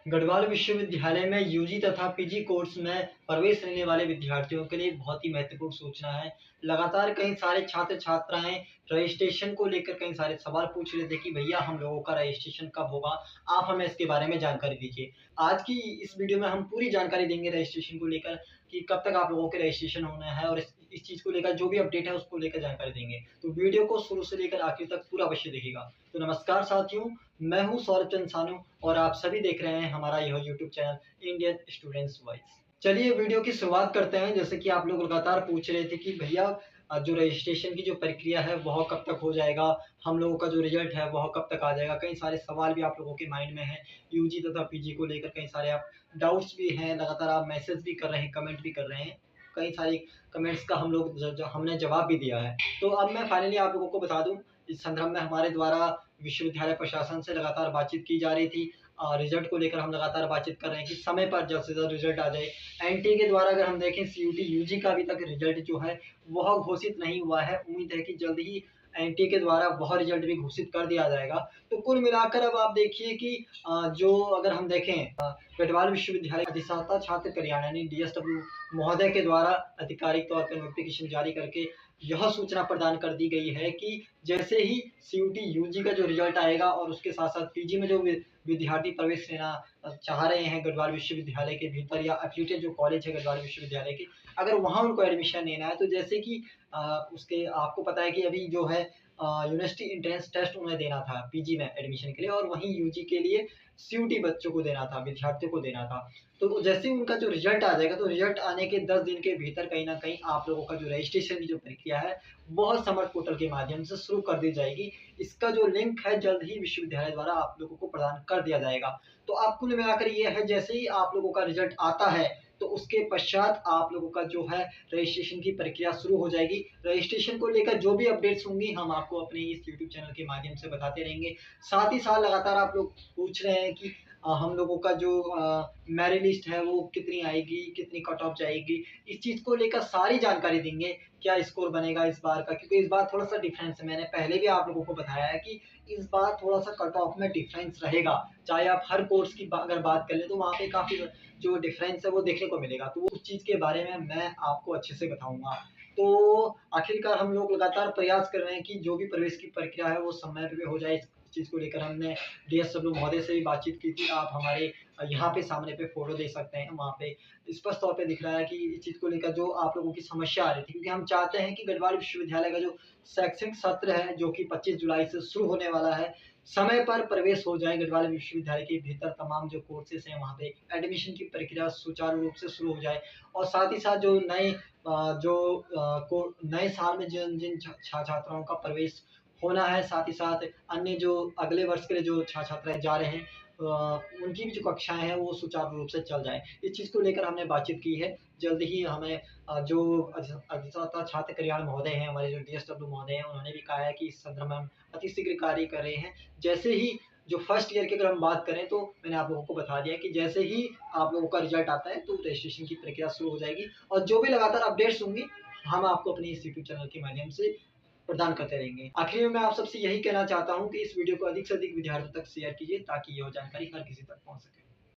गढ़वाल विश्वविद्यालय में यूजी तथा पीजी कोर्स में प्रवेश लेने वाले विद्यार्थियों के लिए बहुत ही महत्वपूर्ण सूचना है। लगातार कई सारे छात्र छात्राएं रजिस्ट्रेशन को लेकर कई सारे सवाल पूछ रहे थे कि भैया हम लोगों का रजिस्ट्रेशन कब होगा, आप हमें इसके बारे में जानकारी दीजिए। आज की इस वीडियो में हम पूरी जानकारी देंगे रजिस्ट्रेशन को लेकर कि कब तक आप लोगों के रजिस्ट्रेशन होना है, और इस चीज़ को लेकर जो भी अपडेट है उसको लेकर जानकारी देंगे। तो वीडियो को शुरू से लेकर आखिर तक पूरा अवश्य देखिएगा। तो नमस्कार साथियों, मैं हूं सौरभ चंद सानू और आप सभी देख रहे हैं हमारा यह YouTube channel Indian students voice. चलिए वीडियो की शुरुआत करते हैं। जैसे कि आप लोग लगातार पूछ रहे थे कि भैया जो रजिस्ट्रेशन की जो प्रक्रिया है वह कब तक हो जाएगा, हम लोगों का जो रिजल्ट है वह कब तक आ जाएगा। कई सारे सवाल भी आप लोगों के माइंड में हैं यूजी तथा पीजी को लेकर, कई सारे आप डाउट्स भी हैं, लगातार आप मैसेज भी कर रहे हैं, कमेंट भी कर रहे हैं। कई सारी कमेंट्स का हमने जवाब भी दिया है। तो अब मैं फाइनली आप लोगों को बता दूं, इस संदर्भ में हमारे द्वारा विश्वविद्यालय प्रशासन से लगातार बातचीत की जा रही थी। रिजल्ट को लेकर हम लगातार बातचीत कर रहे हैं कि समय पर जल्द से जल्द रिजल्ट आ जाए। एनटीए के द्वारा अगर हम देखें सीयूटी यूजी का अभी तक रिजल्ट जो है वह घोषित नहीं हुआ है। उम्मीद है कि जल्द ही एनटीए के द्वारा वह रिजल्ट भी घोषित कर दिया जाएगा। तो कुल मिलाकर अब आप देखिए कि जो अगर हम देखें गढ़वाल विश्वविद्यालय अधिष्ठाता छात्र कल्याण यानी डीएसडब्ल्यू महोदय के द्वारा आधिकारिक तौर पर नोटिफिकेशन जारी करके यह सूचना प्रदान कर दी गई है कि जैसे ही सीयूटी यूजी का जो रिजल्ट आएगा और उसके साथ साथ पीजी में जो विद्यार्थी प्रवेश लेना चाह रहे हैं गढ़वाल विश्वविद्यालय के भीतर या एफिलिएटेड जो कॉलेज है गढ़वाल विश्वविद्यालय के, अगर वहाँ उनको एडमिशन लेना है तो जैसे कि उसके आपको पता है कि अभी जो है यूनिवर्सिटी एंट्रेंस टेस्ट उन्हें देना था पीजी में एडमिशन के लिए, और वहीं यूजी के लिए सीयूटी बच्चों को देना था, विद्यार्थियों को देना था। तो जैसे ही उनका जो रिजल्ट आ जाएगा तो रिजल्ट आने के 10 दिन के भीतर कहीं न कहीं आप लोगों का जो रजिस्ट्रेशन की जो प्रक्रिया है वह समर्थ पोर्टल के माध्यम से शुरू कर दी जाएगी। इसका जो लिंक है जल्द ही विश्वविद्यालय द्वारा आप लोगों को प्रदान कर दिया जाएगा। तो आप कुल मिलाकर ये है, जैसे ही आप लोगों का रिजल्ट आता है तो उसके पश्चात आप लोगों का जो है रजिस्ट्रेशन की प्रक्रिया शुरू हो जाएगी। रजिस्ट्रेशन को लेकर जो भी अपडेट्स होंगी हम आपको अपने इस यूट्यूब चैनल के माध्यम से बताते रहेंगे। साथ ही साथ लगातार आप लोग पूछ रहे हैं कि हम लोगों का जो मेरिट लिस्ट है वो कितनी आएगी, कितनी कट ऑफ जाएगी, इस चीज़ को लेकर सारी जानकारी देंगे। क्या स्कोर बनेगा इस बार का, क्योंकि इस बार थोड़ा-सा डिफरेंस है। मैंने पहले भी आप लोगों को बताया है कि इस बार थोड़ा-सा कट ऑफ में डिफरेंस रहेगा। चाहे आप हर कोर्स की अगर बात कर लें तो वहाँ पे काफ़ी जो डिफरेंस है वो देखने को मिलेगा। तो उस चीज़ के बारे में मैं आपको अच्छे से बताऊँगा। तो आखिरकार हम लोग लगातार प्रयास कर रहे हैं कि जो भी प्रवेश की प्रक्रिया है वो समय पे हो जाए। इस चीज़ को लेकर हमने डीएसडब्ल्यू महोदय से भी बातचीत की थी। आप हमारे यहाँ पे सामने पे फ़ोटो देख सकते हैं। वहाँ पे स्पष्ट तौर पे दिख रहा है कि इस चीज़ को लेकर जो आप लोगों की समस्या आ रही थी, क्योंकि हम चाहते हैं कि गढ़वाल विश्वविद्यालय का जो शैक्षणिक सत्र है जो कि 25 जुलाई से शुरू होने वाला है, समय पर प्रवेश हो जाए। गढ़वाल विश्वविद्यालय के भीतर तमाम जो कोर्सेज़ हैं वहाँ पे एडमिशन की प्रक्रिया सुचारू रूप से शुरू हो जाए, और साथ ही साथ जो नए नए साल में जिन छात्राओं का प्रवेश होना है, साथ ही साथ अन्य जो अगले वर्ष के लिए जो छात्र-छात्राएँ जा रहे हैं उनकी भी जो कक्षाएँ हैं वो सुचारू रूप से चल जाएँ। इस चीज़ को लेकर हमने बातचीत की है। जल्द ही हमें जो अधिष्ठाता छात्र कल्याण महोदय हैं, हमारे जो डीएसडब्ल्यू महोदय हैं, उन्होंने भी कहा है कि इस संदर्भ में हम अतिशीघ्र कार्य कर रहे हैं। जैसे ही जो फर्स्ट ईयर की अगर हम बात करें तो मैंने आप लोगों को बता दिया कि जैसे ही आप लोगों का रिजल्ट आता है तो रजिस्ट्रेशन की प्रक्रिया शुरू हो जाएगी, और जो भी लगातार अपडेट्स होंगी हम आपको अपने इस यूट्यूब चैनल के माध्यम से प्रदान करते रहेंगे। आखिर में मैं आप सबसे यही कहना चाहता हूँ कि इस वीडियो को अधिक से अधिक विद्यार्थियों तक शेयर कीजिए ताकि यह जानकारी हर किसी तक पहुँच सके।